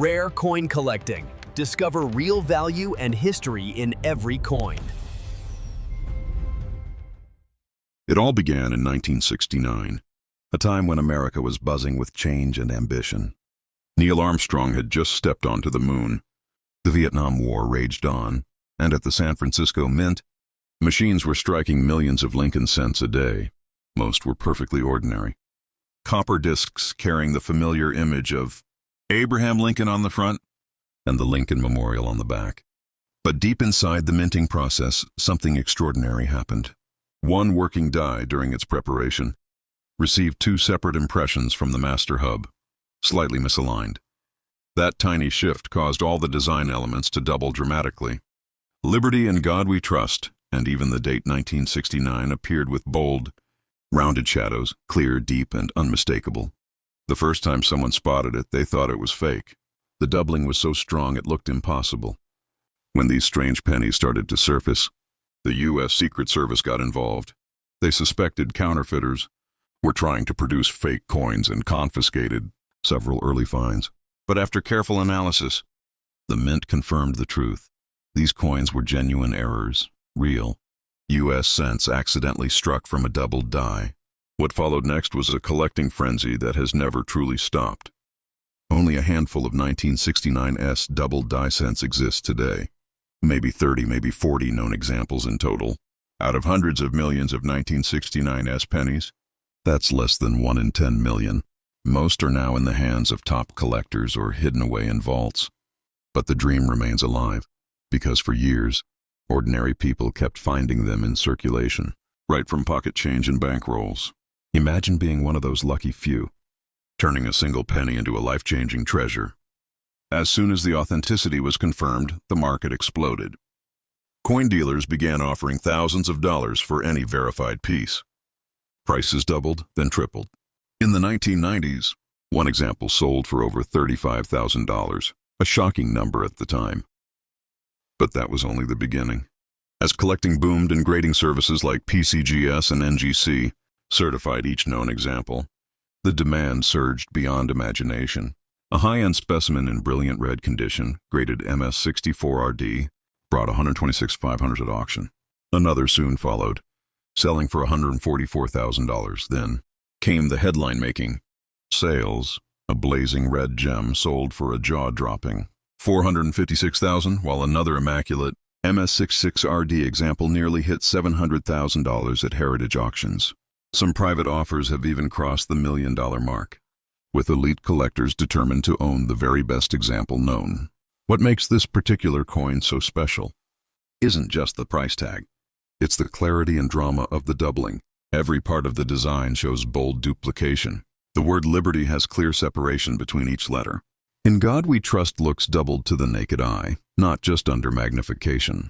Rare coin collecting. Discover real value and history in every coin. It all began in 1969, a time when America was buzzing with change and ambition. Neil Armstrong had just stepped onto the moon. The Vietnam War raged on, and at the San Francisco Mint, machines were striking millions of Lincoln cents a day. Most were perfectly ordinary. Copper discs carrying the familiar image of Abraham Lincoln on the front and the Lincoln Memorial on the back. But deep inside the minting process, something extraordinary happened. One working die during its preparation received two separate impressions from the master hub, slightly misaligned. That tiny shift caused all the design elements to double dramatically. Liberty in God We Trust, and even the date 1969 appeared with bold, rounded shadows, clear, deep, and unmistakable. The first time someone spotted it, they thought it was fake. The doubling was so strong it looked impossible. When these strange pennies started to surface, the U.S. Secret Service got involved. They suspected counterfeiters were trying to produce fake coins and confiscated several early finds. But after careful analysis, the Mint confirmed the truth. These coins were genuine errors, real U.S. cents accidentally struck from a doubled die. What followed next was a collecting frenzy that has never truly stopped. Only a handful of 1969 S doubled die cents exist today. Maybe 30, maybe 40 known examples in total. Out of hundreds of millions of 1969 S pennies, that's less than 1 in 10 million. Most are now in the hands of top collectors or hidden away in vaults. But the dream remains alive, because for years, ordinary people kept finding them in circulation, right from pocket change and bankrolls. Imagine being one of those lucky few, turning a single penny into a life-changing treasure. As soon as the authenticity was confirmed, the market exploded. Coin dealers began offering thousands of dollars for any verified piece. Prices doubled, then tripled. In the 1990s, one example sold for over $35,000, a shocking number at the time. But that was only the beginning. As collecting boomed and grading services like PCGS and NGC certified each known example, the demand surged beyond imagination. A high-end specimen in brilliant red condition, graded MS64RD, brought $126,500 at auction. Another soon followed, selling for $144,000. Then came the headline-making sales. A blazing red gem sold for a jaw-dropping $456,000, while another immaculate MS66RD example nearly hit $700,000 at heritage auctions. Some private offers have even crossed the $1 million mark, with elite collectors determined to own the very best example known. What makes this particular coin so special isn't just the price tag. It's the clarity and drama of the doubling. Every part of the design shows bold duplication. The word liberty has clear separation between each letter. In God We Trust looks doubled to the naked eye, not just under magnification.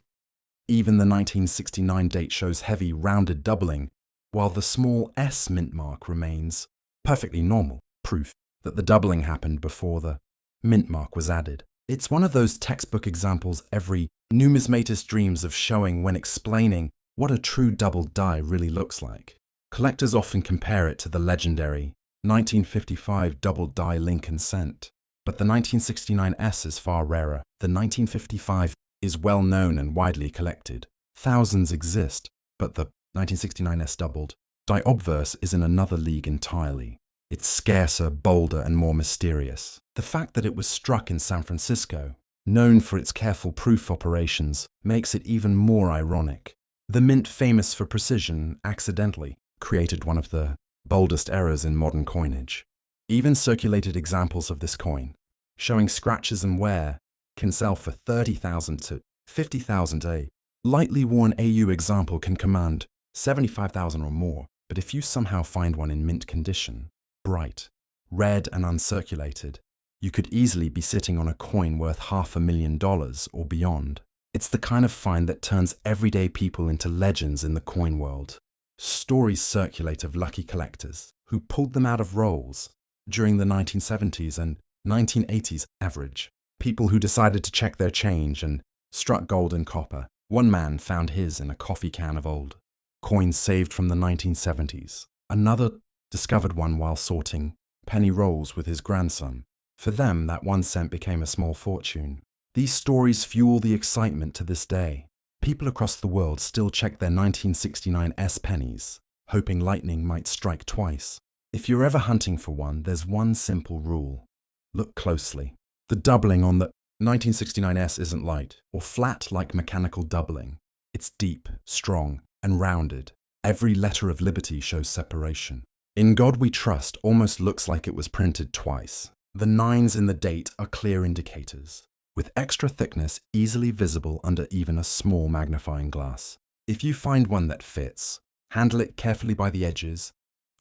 Even the 1969 date shows heavy, rounded doubling, while the small S mint mark remains perfectly normal. Proof that the doubling happened before the mint mark was added. It's one of those textbook examples every numismatist dreams of showing when explaining what a true doubled die really looks like. Collectors often compare it to the legendary 1955 doubled die Lincoln cent, but the 1969 S is far rarer. The 1955 is well known and widely collected. Thousands exist, but the 1969 S doubled die obverse is in another league entirely. It's scarcer, bolder, and more mysterious. The fact that it was struck in San Francisco, known for its careful proof operations, makes it even more ironic. The Mint, famous for precision, accidentally created one of the boldest errors in modern coinage. Even circulated examples of this coin, showing scratches and wear, can sell for $30,000 to $50,000. A lightly worn AU example can command $75,000 or more, but if you somehow find one in mint condition, bright, red and uncirculated, you could easily be sitting on a coin worth $500,000 or beyond. It's the kind of find that turns everyday people into legends in the coin world. Stories circulate of lucky collectors who pulled them out of rolls during the 1970s and 1980s average. People who decided to check their change and struck gold and copper. One man found his in a coffee can of old coins saved from the 1970s. Another discovered one while sorting penny rolls with his grandson. For them, that 1 cent became a small fortune. These stories fuel the excitement to this day. People across the world still check their 1969 S pennies, hoping lightning might strike twice. If you're ever hunting for one, there's one simple rule. Look closely. The doubling on the 1969 S isn't light or flat like mechanical doubling. It's deep, strong, and rounded. Every letter of liberty shows separation. In God We Trust almost looks like it was printed twice. The 9s in the date are clear indicators, with extra thickness easily visible under even a small magnifying glass. If you find one that fits, handle it carefully by the edges,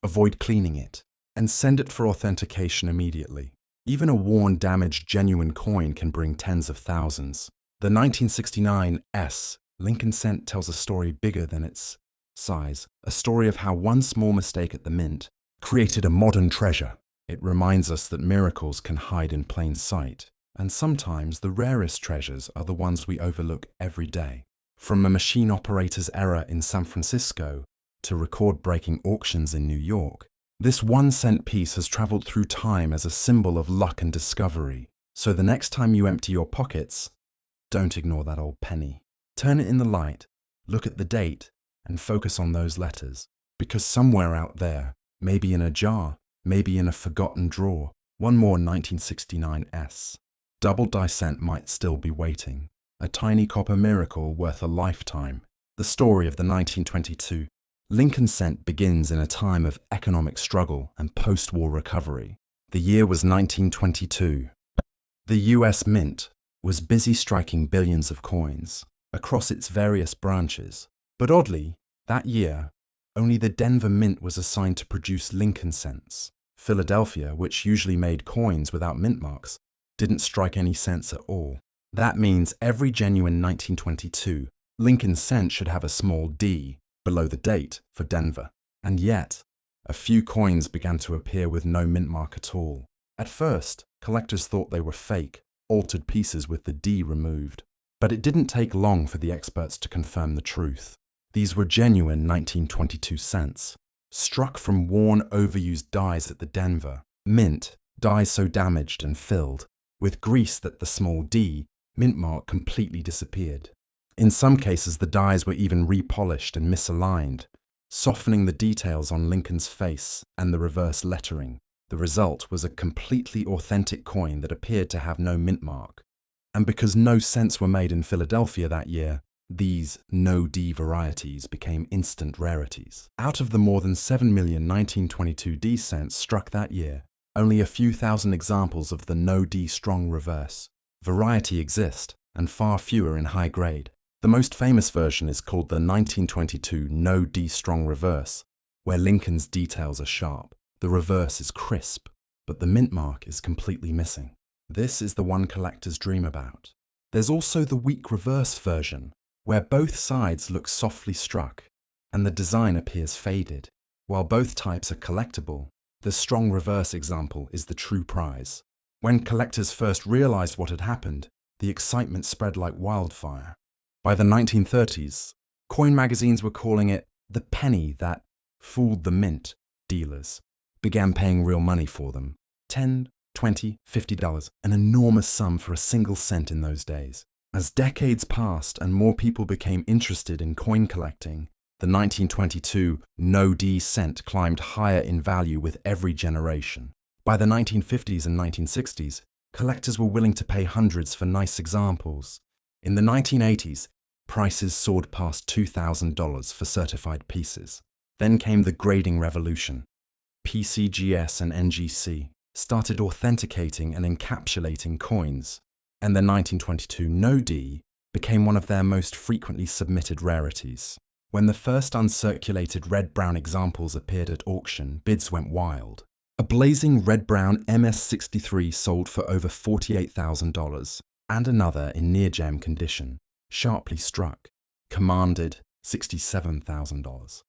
avoid cleaning it, and send it for authentication immediately. Even a worn, damaged, genuine coin can bring tens of thousands. The 1969 S Lincoln cent tells a story bigger than its size, a story of how one small mistake at the mint created a modern treasure. It reminds us that miracles can hide in plain sight, and sometimes the rarest treasures are the ones we overlook every day. From a machine operator's error in San Francisco to record-breaking auctions in New York, this 1 cent piece has traveled through time as a symbol of luck and discovery. So the next time you empty your pockets, don't ignore that old penny. Turn it in the light, look at the date, and focus on those letters. Because somewhere out there, maybe in a jar, maybe in a forgotten drawer, one more 1969 S. Double die cent might still be waiting. A tiny copper miracle worth a lifetime. The story of the 1922 Lincoln cent begins in a time of economic struggle and post-war recovery. The year was 1922. The US Mint was busy striking billions of coins across its various branches. But oddly, that year, only the Denver Mint was assigned to produce Lincoln cents. Philadelphia, which usually made coins without mint marks, didn't strike any cents at all. That means every genuine 1922 Lincoln cent should have a small D below the date for Denver. And yet, a few coins began to appear with no mint mark at all. At first, collectors thought they were fake, altered pieces with the D removed. But it didn't take long for the experts to confirm the truth. These were genuine 1922 cents, struck from worn, overused dies at the Denver Mint, dies so damaged and filled with grease that the small D mint mark completely disappeared. In some cases, the dies were even repolished and misaligned, softening the details on Lincoln's face and the reverse lettering. The result was a completely authentic coin that appeared to have no mint mark. And because no cents were made in Philadelphia that year, these no-D varieties became instant rarities. Out of the more than 7 million 1922 D cents struck that year, only a few thousand examples of the no-D strong reverse variety exist, and far fewer in high grade. The most famous version is called the 1922 no-D strong reverse, where Lincoln's details are sharp. The reverse is crisp, but the mint mark is completely missing. This is the one collectors dream about. There's also the weak reverse version, where both sides look softly struck, and the design appears faded. While both types are collectible, the strong reverse example is the true prize. When collectors first realized what had happened, the excitement spread like wildfire. By the 1930s, coin magazines were calling it the penny that fooled the mint. Dealers began paying real money for them. $10, $20, $50, an enormous sum for a single cent in those days. As decades passed and more people became interested in coin collecting, the 1922 no-D cent climbed higher in value with every generation. By the 1950s and 1960s, collectors were willing to pay hundreds for nice examples. In the 1980s, prices soared past $2,000 for certified pieces. Then came the grading revolution. PCGS and NGC started authenticating and encapsulating coins, and the 1922 no-D became one of their most frequently submitted rarities. When the first uncirculated red-brown examples appeared at auction, bids went wild. A blazing red-brown MS-63 sold for over $48,000, and another in near-gem condition, sharply struck, commanded $67,000.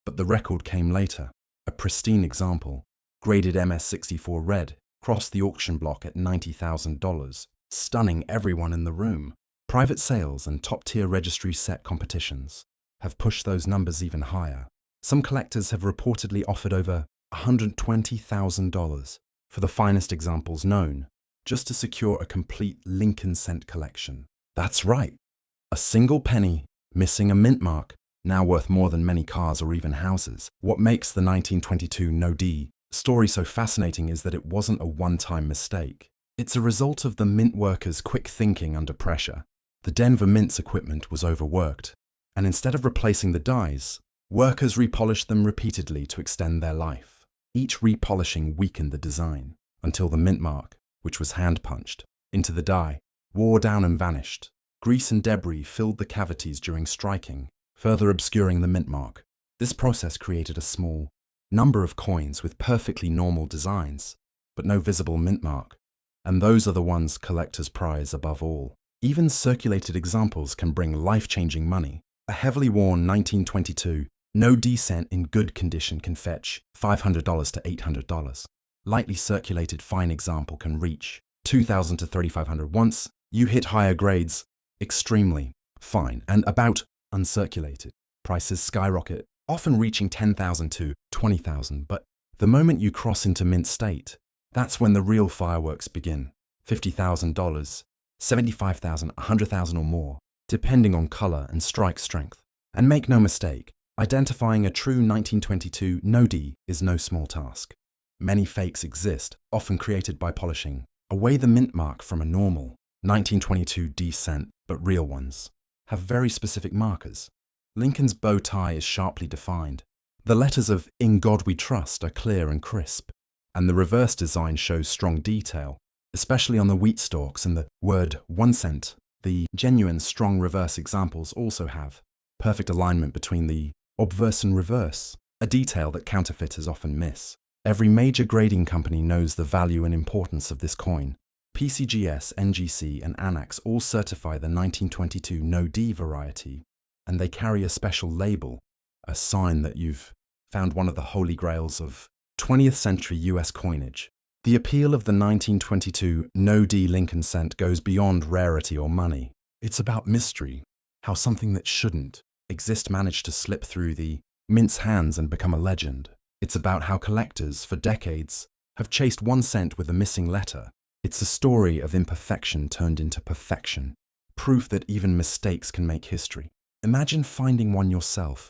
But the record came later. A pristine example, graded MS-64 red, crossed the auction block at $90,000, stunning everyone in the room. Private sales and top-tier registry set competitions have pushed those numbers even higher. Some collectors have reportedly offered over $120,000 for the finest examples known, just to secure a complete Lincoln cent collection. That's right. A single penny missing a mint mark, now worth more than many cars or even houses. What makes the 1922 no-D story so fascinating is that it wasn't a one-time mistake. It's a result of the mint workers' quick thinking under pressure. The Denver Mint's equipment was overworked, and instead of replacing the dies, workers repolished them repeatedly to extend their life. Each repolishing weakened the design, until the mint mark, which was hand-punched into the die, wore down and vanished. Grease and debris filled the cavities during striking, further obscuring the mint mark. This process created a small number of coins with perfectly normal designs, but no visible mint mark, and those are the ones collectors prize above all. Even circulated examples can bring life-changing money. A heavily worn 1922 no-D cent in good condition can fetch $500 to $800. Lightly circulated fine example can reach $2,000 to $3,500. Once you hit higher grades, extremely fine and about uncirculated, prices skyrocket, often reaching $10,000 to $20,000. But the moment you cross into mint state, that's when the real fireworks begin. $50,000, $75,000, $100,000 or more, depending on color and strike strength. And make no mistake, identifying a true 1922 no-D is no small task. Many fakes exist, often created by polishing away the mint mark from a normal 1922 D cent, but real ones have very specific markers. Lincoln's bow tie is sharply defined. The letters of "In God We Trust" are clear and crisp, and the reverse design shows strong detail, especially on the wheat stalks and the word 1 cent. The genuine strong reverse examples also have perfect alignment between the obverse and reverse, a detail that counterfeiters often miss. Every major grading company knows the value and importance of this coin. PCGS, NGC, and Annex all certify the 1922 no-D variety, and they carry a special label, a sign that you've found one of the holy grails of 20th century US coinage. The appeal of the 1922 no-D Lincoln cent goes beyond rarity or money. It's about mystery, how something that shouldn't exist managed to slip through the mint's hands and become a legend. It's about how collectors, for decades, have chased 1 cent with a missing letter. It's a story of imperfection turned into perfection, proof that even mistakes can make history. Imagine finding one yourself,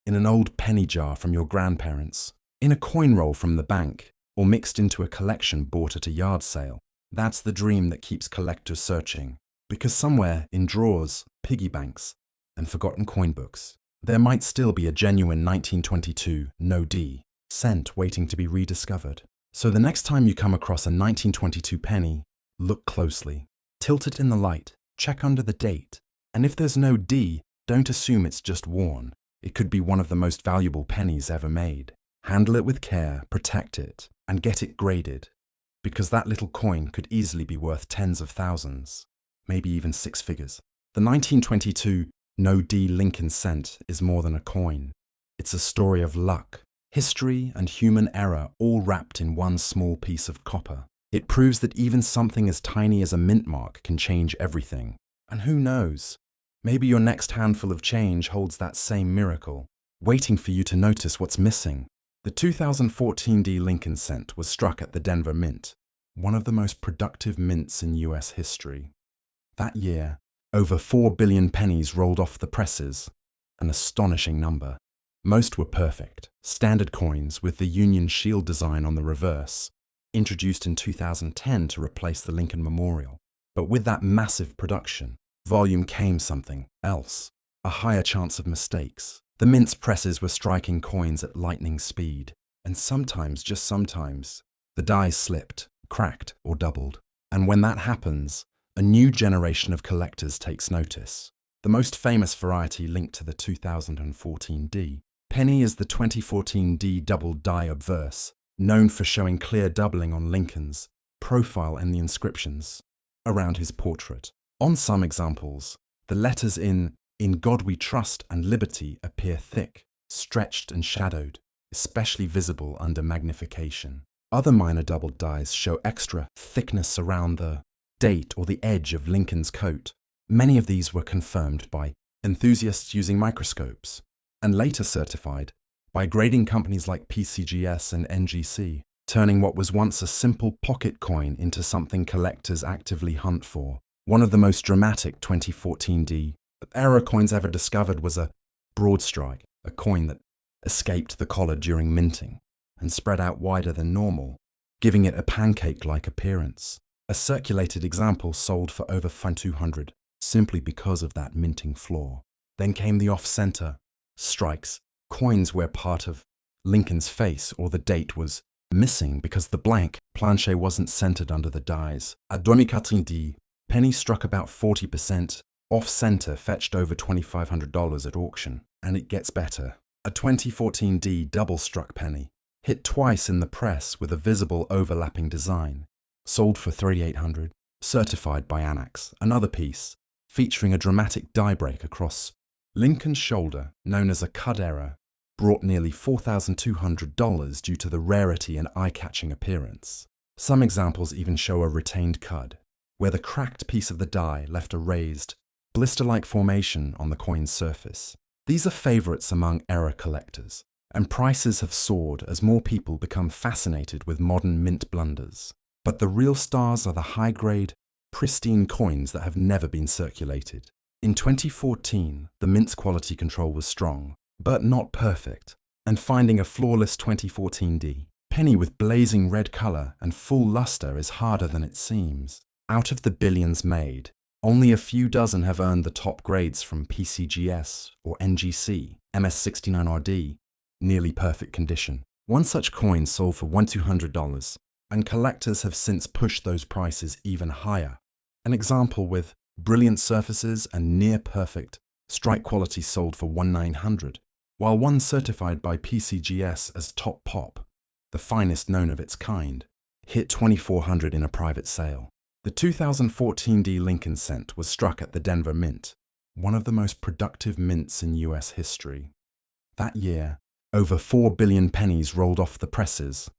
in an old penny jar from your grandparents, in a coin roll from the bank, or mixed into a collection bought at a yard sale. That's the dream that keeps collectors searching, because somewhere in drawers, piggy banks, and forgotten coin books, there might still be a genuine 1922 no-D cent waiting to be rediscovered. So the next time you come across a 1922 penny, look closely. Tilt it in the light, check under the date, and if there's no D, don't assume it's just worn. It could be one of the most valuable pennies ever made. Handle it with care, protect it, and get it graded, because that little coin could easily be worth tens of thousands, maybe even 6 figures. The 1922 no-D Lincoln cent is more than a coin. It's a story of luck, history, and human error all wrapped in one small piece of copper. It proves that even something as tiny as a mint mark can change everything. And who knows, maybe your next handful of change holds that same miracle, waiting for you to notice what's missing. The 2014 D Lincoln cent was struck at the Denver Mint, one of the most productive mints in US history. That year, over 4 billion pennies rolled off the presses, an astonishing number. Most were perfect, standard coins with the Union Shield design on the reverse, introduced in 2010 to replace the Lincoln Memorial. But with that massive production, volume came something else, a higher chance of mistakes. The mint's presses were striking coins at lightning speed, and sometimes, just sometimes, the dies slipped, cracked, or doubled. And when that happens, a new generation of collectors takes notice. The most famous variety linked to the 2014 D penny is the 2014 D double die obverse, known for showing clear doubling on Lincoln's profile and the inscriptions around his portrait. On some examples, the letters in God We Trust and Liberty appear thick, stretched and shadowed, especially visible under magnification. Other minor doubled dies show extra thickness around the date or the edge of Lincoln's coat. Many of these were confirmed by enthusiasts using microscopes, and later certified by grading companies like PCGS and NGC. turning what was once a simple pocket coin into something collectors actively hunt for. One of the most dramatic 2014 era coins ever discovered was a broad strike, a coin that escaped the collar during minting and spread out wider than normal, giving it a pancake-like appearance. A circulated example sold for over $200 simply because of that minting flaw. Then came the off-center strikes, coins where part of Lincoln's face or the date was missing because the blank planche wasn't centered under the dies. At 2014, pennies struck about 40%, off-center fetched over $2,500 at auction. And it gets better. A 2014 double-struck penny hit twice in the press with a visible overlapping design, sold for $3,800, certified by Annex. Another piece, featuring a dramatic die break across Lincoln's shoulder, known as a cud error, brought nearly $4,200 due to the rarity and eye-catching appearance. Some examples even show a retained cud, where the cracked piece of the die left a raised, blister-like formation on the coin's surface. These are favorites among era collectors, and prices have soared as more people become fascinated with modern mint blunders. But the real stars are the high-grade, pristine coins that have never been circulated. In 2014, the mint's quality control was strong, but not perfect, and finding a flawless 2014 penny with blazing red color and full luster is harder than it seems. Out of the billions made, only a few dozen have earned the top grades from PCGS or NGC, MS69RD, nearly perfect condition. One such coin sold for $1,200, and collectors have since pushed those prices even higher. An example with brilliant surfaces and near-perfect strike quality sold for $1,900, while one certified by PCGS as Top Pop, the finest known of its kind, hit $2,400 in a private sale. The 2014 Lincoln cent was struck at the Denver Mint, one of the most productive mints in US history. That year, over 4 billion pennies rolled off the presses,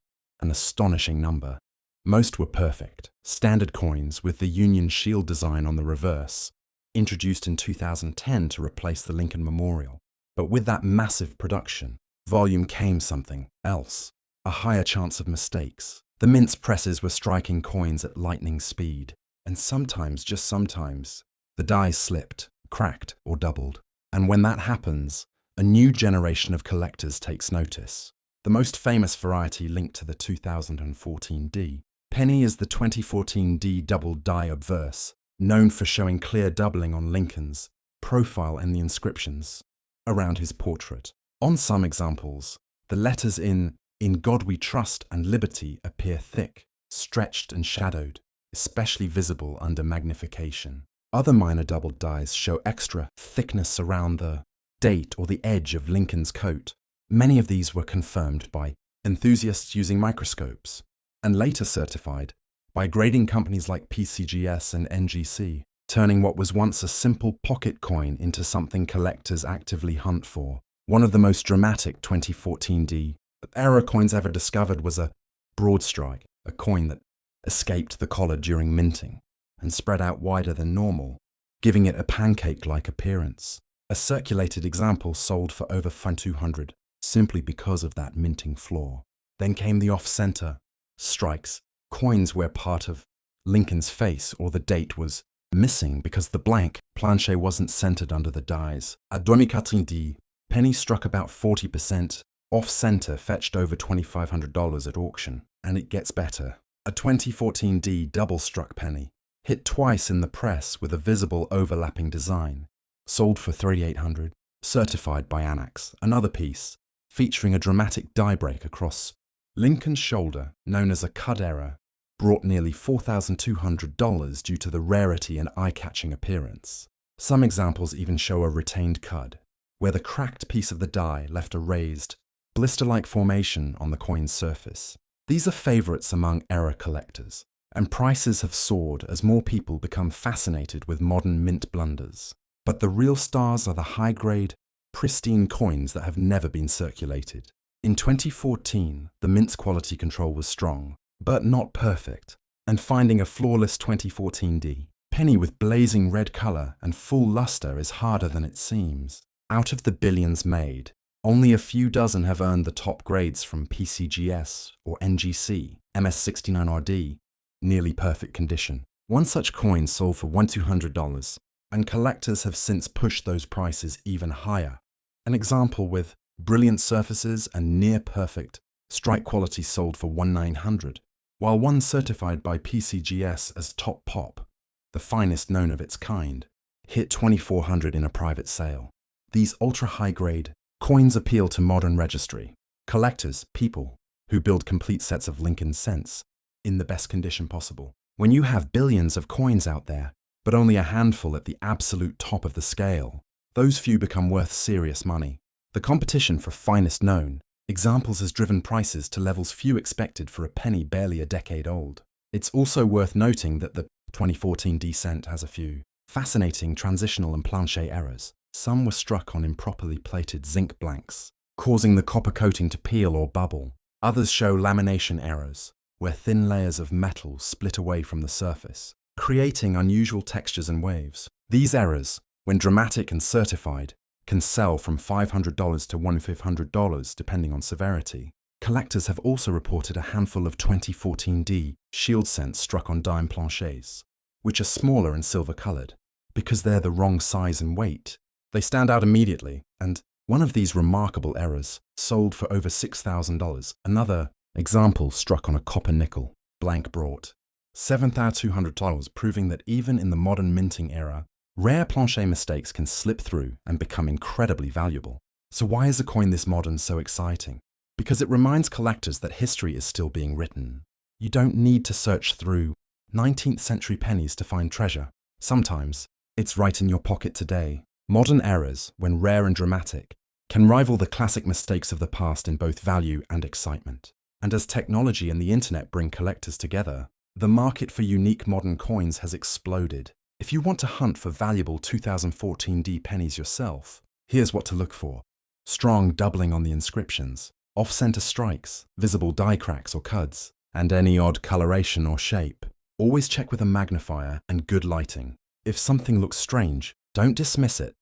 an astonishing number. Most were perfect, standard coins with the Union Shield design on the reverse, introduced in 2010 to replace the Lincoln Memorial. But with that massive production, volume came something else, a higher chance of mistakes. The mint's presses were striking coins at lightning speed, and sometimes, just sometimes, the dies slipped, cracked, or doubled. And when that happens, a new generation of collectors takes notice. The most famous variety linked to the 2014 penny is the 2014 double die obverse, known for showing clear doubling on Lincoln's profile and the inscriptions around his portrait. On some examples, the letters in God We Trust and Liberty appear thick, stretched and shadowed, especially visible under magnification. Other minor doubled dies show extra thickness around the date or the edge of Lincoln's coat. Many of these were confirmed by enthusiasts using microscopes, and later certified by grading companies like PCGS and NGC, turning what was once a simple pocket coin into something collectors actively hunt for. One of the most dramatic 2014 era coins ever discovered was a broad strike, a coin that escaped the collar during minting and spread out wider than normal, giving it a pancake-like appearance. A circulated example sold for over $200 simply because of that minting flaw. Then came the off-center strikes, coins where part of Lincoln's face or the date was missing because the blank planche wasn't centered under the dies. At 2014, pennies struck about 40%, off-center fetched over $2,500 at auction. And it gets better. A 2014 double-struck penny hit twice in the press with a visible overlapping design, sold for $3,800, certified by Annex. Another piece, featuring a dramatic die break across Lincoln's shoulder, known as a cud error, brought nearly $4,200 due to the rarity and eye-catching appearance. Some examples even show a retained cud, where the cracked piece of the die left a raised, blister-like formation on the coin's surface. These are favorites among era collectors, and prices have soared as more people become fascinated with modern mint blunders. But the real stars are the high-grade, pristine coins that have never been circulated. In 2014, the mint's quality control was strong, but not perfect, and finding a flawless 2014 penny with blazing red color and full luster is harder than it seems. Out of the billions made, Only a few dozen have earned the top grades from PCGS or NGC, MS69RD, nearly perfect condition. One such coin sold for $1,200, and collectors have since pushed those prices even higher. An example with brilliant surfaces and near-perfect strike quality sold for $1,900, while one certified by PCGS as Top Pop, the finest known of its kind, hit $2,400 in a private sale. These ultra-high-grade coins appeal to modern registry collectors, people who build complete sets of Lincoln cents in the best condition possible. When you have billions of coins out there, but only a handful at the absolute top of the scale, those few become worth serious money. The competition for finest known examples has driven prices to levels few expected for a penny barely a decade old. It's also worth noting that the 2014 D cent has a few fascinating transitional and planchet errors. Some were struck on improperly plated zinc blanks, causing the copper coating to peel or bubble. Others show lamination errors, where thin layers of metal split away from the surface, creating unusual textures and waves. These errors, when dramatic and certified, can sell from $500 to $1,500 depending on severity. Collectors have also reported a handful of 2014 D shield cents struck on dime planchets, which are smaller and silver-colored. Because they're the wrong size and weight, they stand out immediately, and one of these remarkable errors sold for over $6,000. Another example struck on a copper nickel, blank brought $7,200, proving that even in the modern minting era, rare planchet mistakes can slip through and become incredibly valuable. So why is a coin this modern so exciting? Because it reminds collectors that history is still being written. You don't need to search through 19th century pennies to find treasure. Sometimes it's right in your pocket today. Modern errors, when rare and dramatic, can rival the classic mistakes of the past in both value and excitement. And as technology and the internet bring collectors together, the market for unique modern coins has exploded. If you want to hunt for valuable 2014 D pennies yourself, here's what to look for. Strong doubling on the inscriptions, off-center strikes, visible die cracks or cuds, and any odd coloration or shape. Always check with a magnifier and good lighting. If something looks strange, don't dismiss it.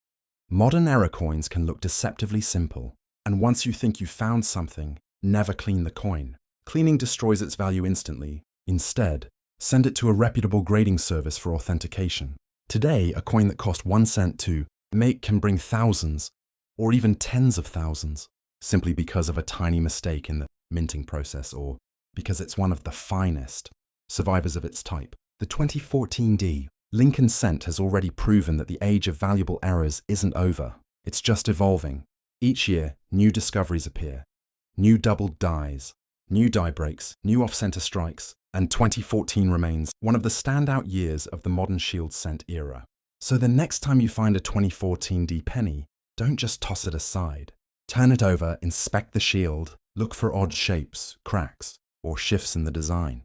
Modern error coins can look deceptively simple, and once you think you've found something, never clean the coin. Cleaning destroys its value instantly. Instead, send it to a reputable grading service for authentication. Today, a coin that cost 1 cent to make can bring thousands, or even tens of thousands, simply because of a tiny mistake in the minting process or because it's one of the finest survivors of its type. The 2014 D Lincoln cent has already proven that the age of valuable errors isn't over. It's just evolving. Each year, new discoveries appear. New doubled dies, new die breaks, new off-center strikes, and 2014 remains one of the standout years of the modern shield cent era. So the next time you find a 2014 D penny, don't just toss it aside. Turn it over, inspect the shield, look for odd shapes, cracks, or shifts in the design,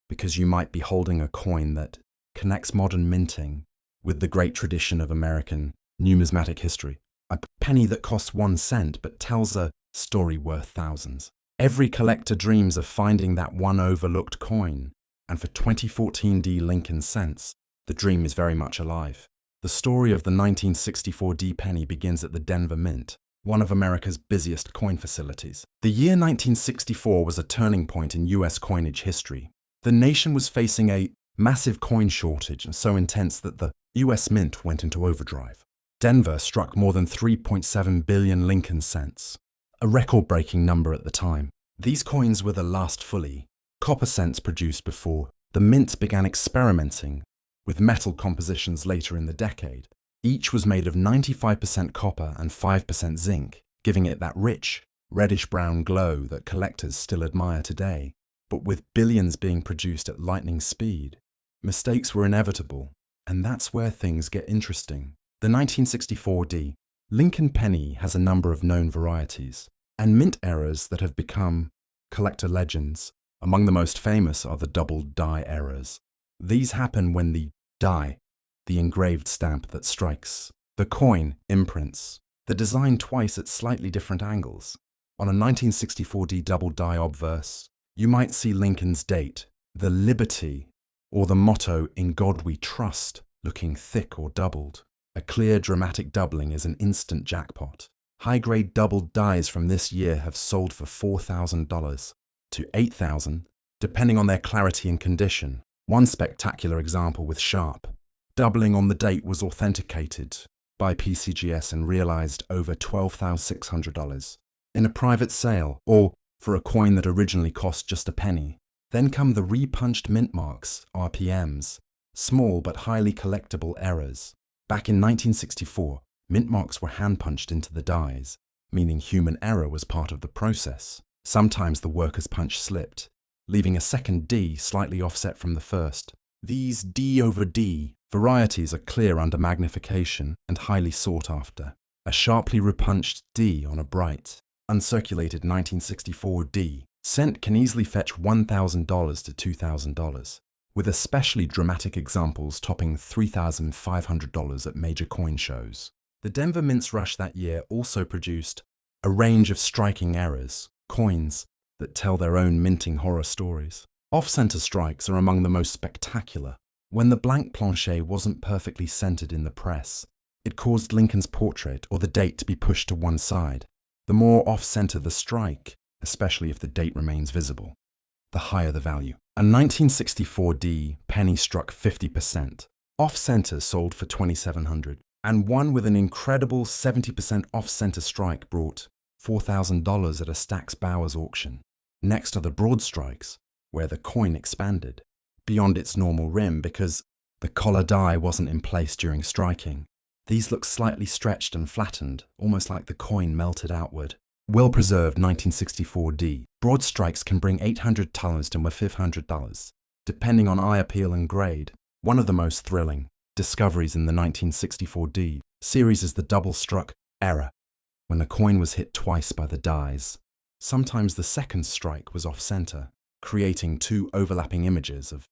because you might be holding a coin that connects modern minting with the great tradition of American numismatic history. A penny that costs 1 cent but tells a story worth thousands. Every collector dreams of finding that one overlooked coin, and for 2014 D Lincoln cents, the dream is very much alive. The story of the 1964 D penny begins at the Denver Mint, one of America's busiest coin facilities. The year 1964 was a turning point in US coinage history. The nation was facing a massive coin shortage, so intense that the US Mint went into overdrive. Denver struck more than 3.7 billion Lincoln cents, a record-breaking number at the time. These coins were the last fully copper cents produced before the Mint began experimenting with metal compositions later in the decade. Each was made of 95% copper and 5% zinc, giving it that rich, reddish-brown glow that collectors still admire today. But with billions being produced at lightning speed, mistakes were inevitable, and that's where things get interesting. The 1964 D Lincoln penny has a number of known varieties, and mint errors that have become collector legends. Among the most famous are the doubled die errors. These happen when the die, the engraved stamp that strikes the coin, imprints the design twice at slightly different angles. On a 1964 D double die obverse, you might see Lincoln's date, the Liberty, or the motto, "In God We Trust," looking thick or doubled. A clear, dramatic doubling is an instant jackpot. High-grade doubled dies from this year have sold for $4,000 to $8,000, depending on their clarity and condition. One spectacular example with Sharp. Doubling on the date was authenticated by PCGS and realized over $12,600 in a private sale, or for a coin that originally cost just a penny. Then come the repunched mint marks, RPMs, small but highly collectible errors. Back in 1964, mint marks were hand-punched into the dies, meaning human error was part of the process. Sometimes the worker's punch slipped, leaving a second D slightly offset from the first. These D over D varieties are clear under magnification and highly sought after. A sharply repunched D on a bright, uncirculated 1964 D cent can easily fetch $1,000 to $2,000, with especially dramatic examples topping $3,500 at major coin shows. The Denver Mint's rush that year also produced a range of striking errors, coins that tell their own minting horror stories. Off-center strikes are among the most spectacular. When the blank plancher wasn't perfectly centered in the press, it caused Lincoln's portrait or the date to be pushed to one side. The more off-center the strike, especially if the date remains visible, the higher the value. A 1964 D penny struck 50%. Off-center sold for $2,700, and one with an incredible 70% off-center strike brought $4,000 at a Stack's Bowers auction. Next are the broad strikes, where the coin expanded beyond its normal rim because the collar die wasn't in place during striking. These look slightly stretched and flattened, almost like the coin melted outward. Well-preserved 1964 D. Broad strikes can bring $800 to $500, depending on eye appeal and grade. One of the most thrilling discoveries in the 1964 D series is the double-struck error, when the coin was hit twice by the dies. Sometimes the second strike was off-center, creating two overlapping images of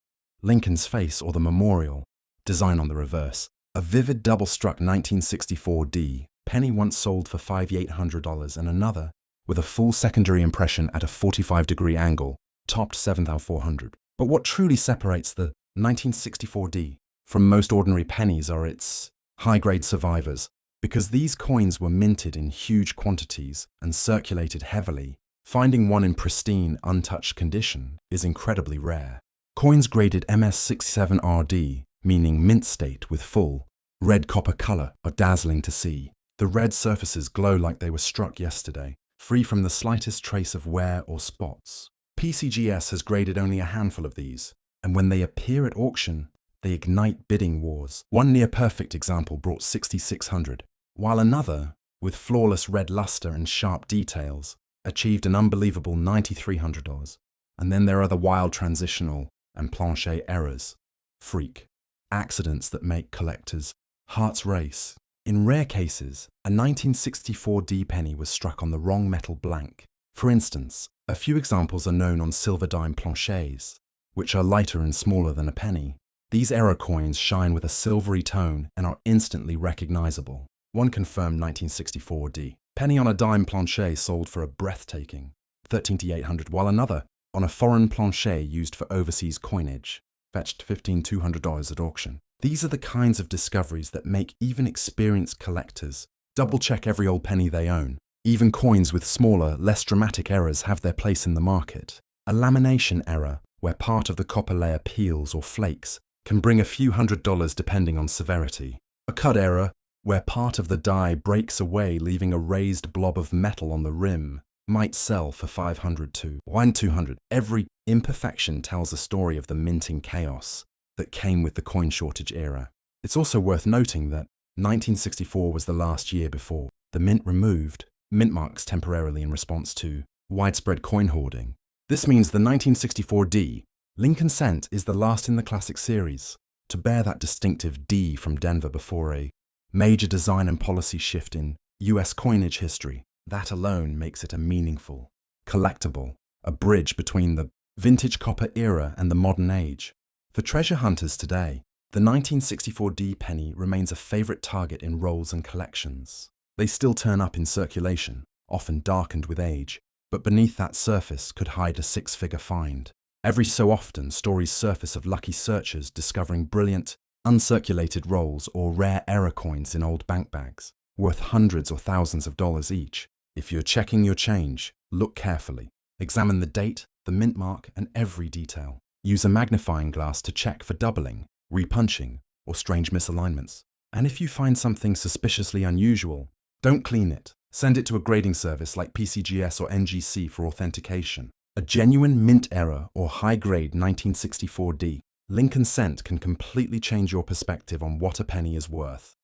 Lincoln's face or the memorial, design on the reverse. A vivid double-struck 1964 D penny once sold for $5,800 and another, with a full secondary impression at a 45-degree angle, topped $7,400. But what truly separates the 1964 D from most ordinary pennies are its high-grade survivors, because these coins were minted in huge quantities and circulated heavily. Finding one in pristine, untouched condition is incredibly rare. Coins graded MS67RD, meaning mint state with full, red copper color, are dazzling to see. The red surfaces glow like they were struck yesterday, free from the slightest trace of wear or spots. PCGS has graded only a handful of these, and when they appear at auction, they ignite bidding wars. One near-perfect example brought $6,600, while another, with flawless red luster and sharp details, achieved an unbelievable $9,300. And then there are the wild transitional and plancher errors. Freak. Accidents that make collectors' hearts race. In rare cases, a 1964 D penny was struck on the wrong metal blank. For instance, a few examples are known on silver dime planchers, which are lighter and smaller than a penny. These error coins shine with a silvery tone and are instantly recognizable. One confirmed 1964 D penny on a dime plancher sold for a breathtaking $13,800, while another, on a foreign plancher used for overseas coinage, fetched $15,200 at auction. These are the kinds of discoveries that make even experienced collectors double-check every old penny they own. Even coins with smaller, less dramatic errors have their place in the market. A lamination error, where part of the copper layer peels or flakes, can bring a few $100s depending on severity. A cut error, where part of the die breaks away leaving a raised blob of metal on the rim, might sell for $500 to $200. Every imperfection tells a story of the minting chaos that came with the coin shortage era. It's also worth noting that 1964 was the last year before the mint removed mint marks temporarily in response to widespread coin hoarding. This means the 1964 D Lincoln cent is the last in the classic series to bear that distinctive D from Denver before a major design and policy shift in US coinage history. That alone makes it a meaningful collectible, a bridge between the vintage copper era and the modern age. For treasure hunters today, the 1964 D penny remains a favorite target in rolls and collections. They still turn up in circulation, often darkened with age, but beneath that surface could hide a six-figure find. Every so often, stories surface of lucky searchers discovering brilliant, uncirculated rolls or rare error coins in old bank bags. worth hundreds or thousands of dollars each. If you're checking your change, look carefully. Examine the date, the mint mark, and every detail. Use a magnifying glass to check for doubling, repunching, or strange misalignments. And if you find something suspiciously unusual, don't clean it. Send it to a grading service like PCGS or NGC for authentication. A genuine mint error or high-grade 1964D link and cent can completely change your perspective on what a penny is worth.